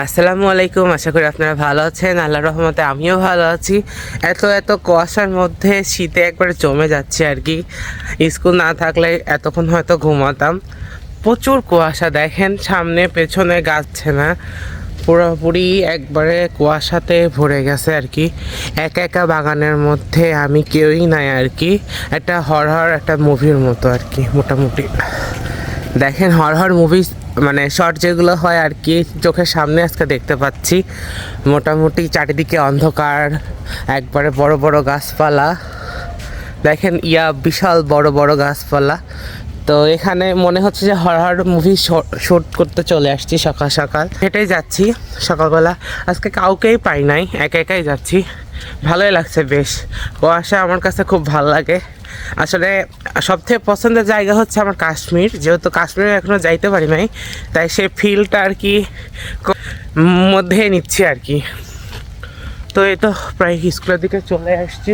আসসালামু আলাইকুম। আশা করি আপনারা ভালো আছেন। আল্লাহর রহমতে আমিও ভালো আছি। এত কুয়াশার মধ্যে শীতে একবারে জমে যাচ্ছে আর কি। স্কুল না থাকলে এতক্ষণ হয়তো ঘুমাতাম। প্রচুর কুয়াশা, দেখেন সামনে পেছনে গাচ্ছে না, পুরোপুরি একবারে কুয়াশাতে ভরে গেছে আর কি। একা একা বাগানের মধ্যে আমি কেউই নাই আর কি। একটা হরহর একটা মুভির মতো আর কি মোটামুটি। দেখেন হরহর মুভি মানে শর্ট যেগুলো হয় আর কি, চোখের সামনে আজকে দেখতে পাচ্ছি। মোটামুটি চারিদিকে অন্ধকার, একবারে বড় বড় গাছপালা, দেখেন বিশাল বড় বড় গাছপালা। তো এখানে মনে হচ্ছে যে হরহর মুভি শ্যুট করতে চলে আসছি। সকাল সকাল হেঁটেই যাচ্ছি সকালবেলা, আজকে কাউকেই পাই নাই, একা একাই যাচ্ছি। ভালোই লাগছে বেশ। কুয়াশা আমার কাছে খুব ভালো লাগে। আসলে সবথেকে পছন্দের জায়গা হচ্ছে আমার কাশ্মীর, যেহেতু কাশ্মীরে এখনও যাইতে পারি নাই, তাই সে ফিলটা আর কি মধ্যে নিচ্ছি আর কি। তো এই তো প্রায় স্কুলের দিকে চলে আসছি,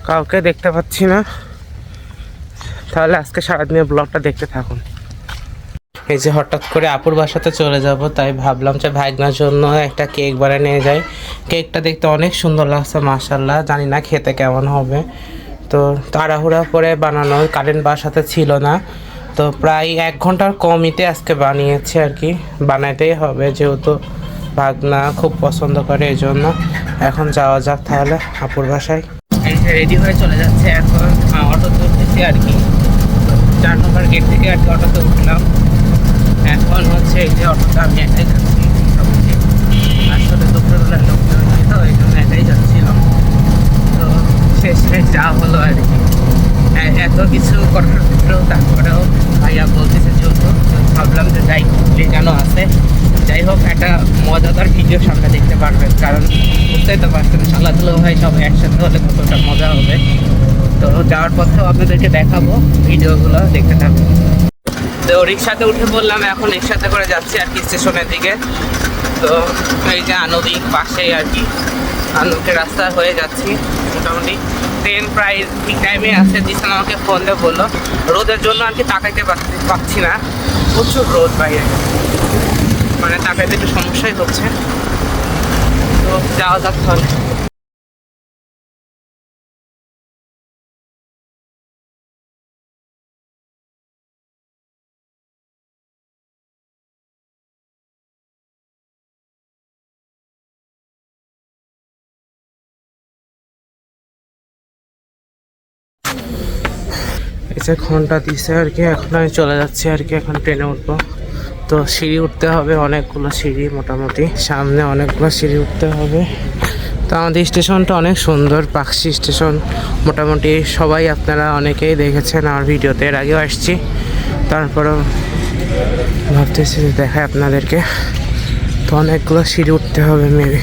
কাউকে দেখতে পাচ্ছি না। তাহলে আজকে সারাদিনের ব্লগটা দেখতে থাকুন। এই যে হঠাৎ করে আপুর বাসাতে চলে যাব, তাই ভাবলাম যে ভাইগনার জন্য একটা কেক বানিয়ে নিয়ে যাই। কেকটা দেখতে অনেক সুন্দর লাগছে মাশাআল্লাহ, জানি না খেতে কেমন হবে। তো তাড়াহুড়া করে বানানো, কারেন্ট বাসাতে ছিল না, তো প্রায় 1 ঘন্টার কমইতে আজকে বানিয়েছি আর কি। বানাইতেই হবে যেহেতু ভাগনা খুব পছন্দ করে, এই জন্য। এখন যাওয়া যাক তাহলে আপুর বাসায়। এই যে রেডি হয়ে চলে যাচ্ছে এখন, অটো তুলতেছি আর কি। 4 নম্বর গেট থেকে আর কি অটোতে উঠলাম। এখন হচ্ছে এই যে অটোটা আমি একাই যাচ্ছি। আসলে দুপুরবেলার লোকজন নেই, তো এই জন্য একাই যাচ্ছিলাম। তো শেষে যা হলো আর কি। এত কিছু করার ভিতরেও তারপরেও ভাইয়া বলতেছে যেহেতু, ভাবলাম যে যাই যেন আছে। যাই হোক, একটা মজাদার ভিডিও সামনে দেখতে পারবেন, কারণ বুঝতেই তো পারছেন খেলাধুলো ভাই সব একসাথে হলে কতটা মজা হবে। তো যাওয়ার পথেও আপনাদেরকে দেখাবো, ভিডিওগুলো দেখতে থাকবো। তো রিক্সাতে উঠে বললাম, এখন রিক্সাতে করে যাচ্ছি আর কি স্টেশনের দিকে। তো এই যে আনবিক পাশেই আর কি, আনবিকের রাস্তা হয়ে যাচ্ছি মোটামুটি। ট্রেন প্রায় ঠিক টাইমে আসছে। দিশান আমাকে ফোন দিয়ে বললো, রোদের জন্য আর কি তাকাইতে পারছি না, প্রচুর রোদ বাইরে, মানে তাকাইতে একটু সমস্যাই হচ্ছে। তো যাওয়া যাক তাহলে। এই যে ঘন্টা দিছে আর কি, এখন আমি চলে যাচ্ছি আর কি। এখন ট্রেনে উঠবো, তো সিঁড়ি উঠতে হবে, অনেকগুলো সিঁড়ি, মোটামুটি সামনে অনেকগুলো সিঁড়ি উঠতে হবে। তো আমাদের স্টেশনটা অনেক সুন্দর, পাকশি স্টেশন। মোটামুটি সবাই আপনারা অনেকেই দেখেছেন আমার ভিডিওতে, এর আগেও আসছি। তারপরেও ভাবতেছি যে দেখায় আপনাদেরকে। তো অনেকগুলো সিঁড়ি উঠতে হবে মেবি।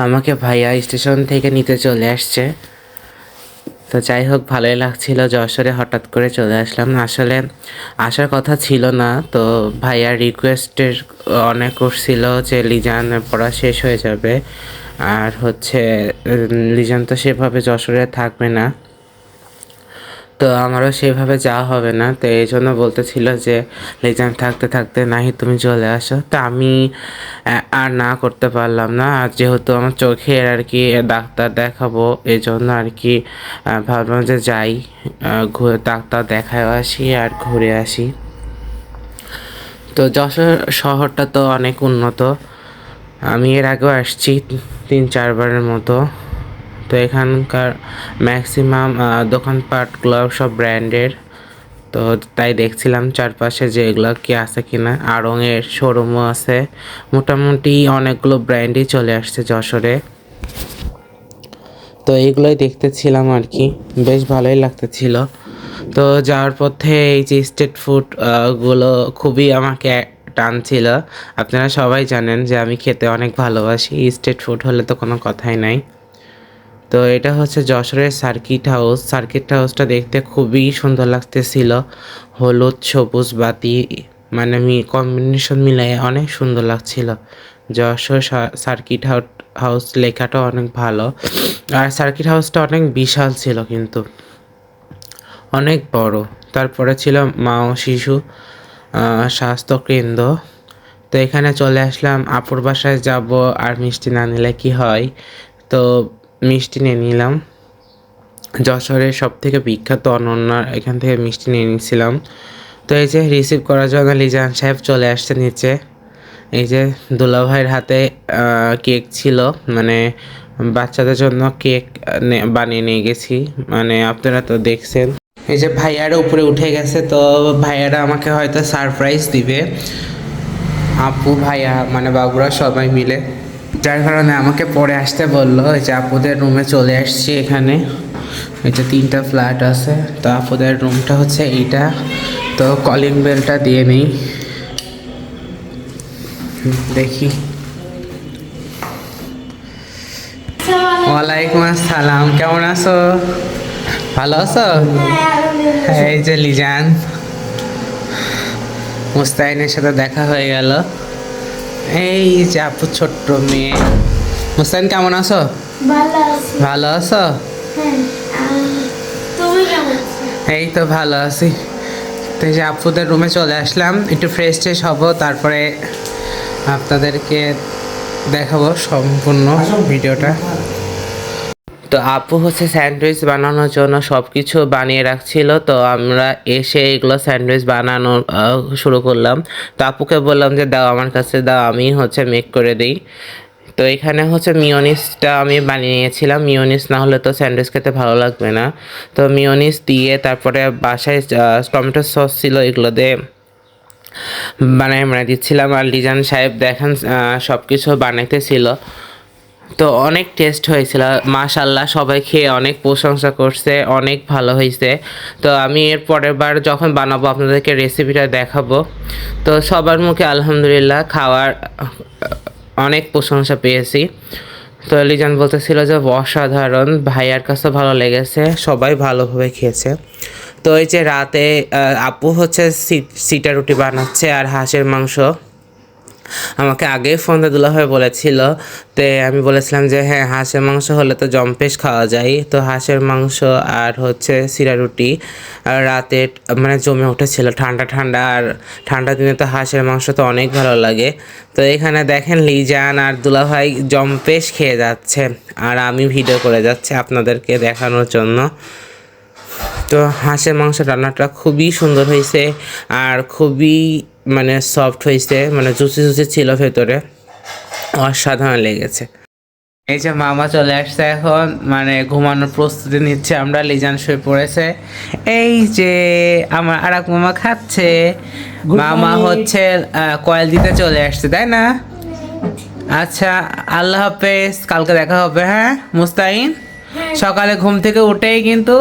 আমাকে ভাইয়া স্টেশন থেকে নিতে চলে আসছে। তো যাই হোক, ভালোই লাগছিল। যশোরে হঠাৎ করে চলে আসলাম, আসলে আসার কথা ছিল না। তো ভাইয়ার রিকোয়েস্টের অনেক করছিল যে লিজানের পড়া শেষ হয়ে যাবে, আর হচ্ছে লিজান তো সেভাবে যশোরে থাকবে না, তো আমারও সেভাবে যাওয়া হবে না। তো এই জন্য বলতেছিল যে লিজান থাকতে থাকতে নাহি তুমি চলে আসো। তো আমি আর না করতে পারলাম না, আর যেহেতু আমার চোখের আর কি ডাক্তার দেখাবো, এই জন্য আর কি ভাবলাম যে যাই, ঘুরে ডাক্তার দেখায় আসি আর ঘুরে আসি। তো যশোর শহরটা তো অনেক উন্নত, আমি এর আগেও আসছি 3-4বারের মতো। তো এখানকার ম্যাক্সিমাম দোকানপাটগুলো সব ব্র্যান্ডের। তো তাই দেখছিলাম চারপাশে যে এগুলো কি আছে কিনা। আড়ংয়ের শোরুমও আছে, মোটামুটি অনেকগুলো ব্র্যান্ডই চলে আসছে যশোরে। তো এইগুলোই দেখতেছিলাম আর কি, বেশ ভালোই লাগতেছিল। তো যাওয়ার পথে এই যে স্ট্রিট ফুড গুলো খুবই আমাকে টানছিল। আপনারা সবাই জানেন যে আমি খেতে অনেক ভালোবাসি, স্ট্রিট ফুড হলে তো কোনো কথাই নাই। তো এটা হচ্ছে যশোরের সার্কিট হাউস। সার্কিট হাউসটা দেখতে খুবই সুন্দর লাগতেছিল, হলুদ সবুজ বাতি মানে কম্বিনেশন মিলাই অনেক সুন্দর লাগছিল। যশোর সার্কিট হাউস লেখাটা অনেক ভালো, আর সার্কিট হাউসটা অনেক বিশাল ছিল, কিন্তু অনেক বড়। তারপরে ছিল মা ও শিশু স্বাস্থ্য কেন্দ্র। তো এখানে চলে আসলাম, আপুর বাসায় যাব আর মিষ্টি না নিলে কি হয়, তো মিষ্টি নিয়ে নিলাম। যশোরের সব থেকে বিখ্যাত অনন্যা, এখান থেকে মিষ্টি নিয়ে নিয়েছিলাম। তো এই যে রিসিভ করার জন্য লিজান সাহেব চলে আসছে নিচে। এই যে দুলাভাইয়ের হাতে কেক ছিল, মানে বাচ্চাদের জন্য কেক বানিয়ে নিয়ে গেছি, মানে আপনারা তো দেখছেন। এই যে ভাইয়ারা উপরে উঠে গেছে, তো ভাইয়ারা আমাকে হয়তো সারপ্রাইজ দিবে, আপু ভাইয়া মানে বাবুরা সবাই মিলে, যার কারণে আমাকে পরে আসতে বললো। এই যে আপুদের রুমে চলে আসছি। এখানে এই যে 3টা ফ্ল্যাট আছে, তো আপুদের রুমটা হচ্ছে এইটা। তো কলিং বেলটা দিয়ে নেই, দেখি। ওয়ালাইকুম আসসালাম, কেমন আছো? ভালো আছো? এই যে লিজান, মুস্তাইনের সাথে দেখা হয়ে গেল। এই যে আপু ছোট্ট মেয়ে। মুস্তাইন কেমন আছো? ভালো আছো? এই তো ভালো আছি। তো এই যে আপুদের রুমে চলে আসলাম, একটু ফ্রেশ ট্রেশ হবো, তারপরে আপনাদেরকে দেখাবো সম্পূর্ণ ভিডিওটা। তো আপু হচ্ছে স্যান্ডউইচ বানানোর জন্য সব কিছু বানিয়ে রাখছিল, তো আমরা এসে এগুলো স্যান্ডউইচ বানানো শুরু করলাম। তো আপুকে বললাম যে দাও আমার কাছে দাও, আমি হচ্ছে মেক করে দিই। তো এখানে হচ্ছে মিওনিসটা আমি বানিয়ে নিয়েছিলাম, মিওনিস না হলে তো স্যান্ডউইচ খেতে ভালো লাগবে না। তো মিওনিস দিয়ে তারপরে বাসায় টমেটো সস ছিল, এগুলো দিয়ে বানাই দিচ্ছিলাম। আর লিজান সাহেব দেখেন সব কিছু বানাইতেছিল, তো অনেক টেস্ট হয়েছিল মাশাল্লাহ। সবাই খেয়ে অনেক প্রশংসা করছে, অনেক ভালো হয়েছে। তো আমি এর পরের বার যখন বানাবো আপনাদেরকে রেসিপিটা দেখাবো। তো সবার মুখে আলহামদুলিল্লাহ, খাওয়ার অনেক প্রশংসা পেয়েছি। তো লিজান বলতেছিল যে অসাধারণ, ভাইয়ার কাছে ভালো লেগেছে, সবাই ভালোভাবে খেয়েছে। তো এই যে রাতে আপু হচ্ছে সিটা রুটি বানাচ্ছে আর হাঁসের মাংস। আমাকে আগেই ফোন দিয়ে দুলাভাই বলেছিল, তো আমি বলেছিলাম যে হ্যাঁ হাঁসের মাংস হলে তো জম্পেশ খাওয়া যায়। তো হাঁসের মাংস আর হচ্ছে সিরা রুটি আর রাতে মানে জমে উঠেছিল, ঠান্ডা ঠান্ডা, আর ঠান্ডা দিনে তো হাঁসের মাংস তো অনেক ভালো লাগে। তো এখানে দেখেন লিজান আর দুলাভাই জম্পেশ খেয়ে যাচ্ছে, আর আমি ভিডিও করে যাচ্ছি আপনাদেরকে দেখানোর জন্য। তো হাঁসের মাংস রান্নাটা খুবই সুন্দর হয়েছে, আর খুবই মানে সফট হয়েছে, মানে জুসি জুসি ছিল ভেতরে, অসাধারণ লেগেছে। এই যে মামা চলে আসছে এখন, মানে ঘুমানোর প্রস্তুতি নিচ্ছে আমরা। লিজান শুয়ে পড়েছে। এই যে আমার আর এক মামা খাচ্ছে। মামা হচ্ছে কয়েল দিতে চলে আসছে, তাই না? আচ্ছা, আল্লাহ হাফেজ, কালকে দেখা হবে। হ্যাঁ মুস্তাইন, সকালে ঘুম থেকে উঠেই কিন্তু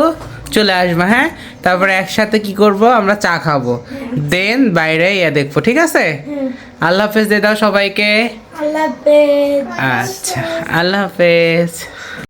চলে আসবা, হ্যাঁ? তারপরে একসাথে কি করব, আমরা চা খাবো, দেন বাইরে ইয়া দেখবো, ঠিক আছে? আল্লাহ হাফেজ দিয়ে দাও সবাইকে। আল্লাহ হাফেজ। আচ্ছা, আল্লাহ হাফেজ।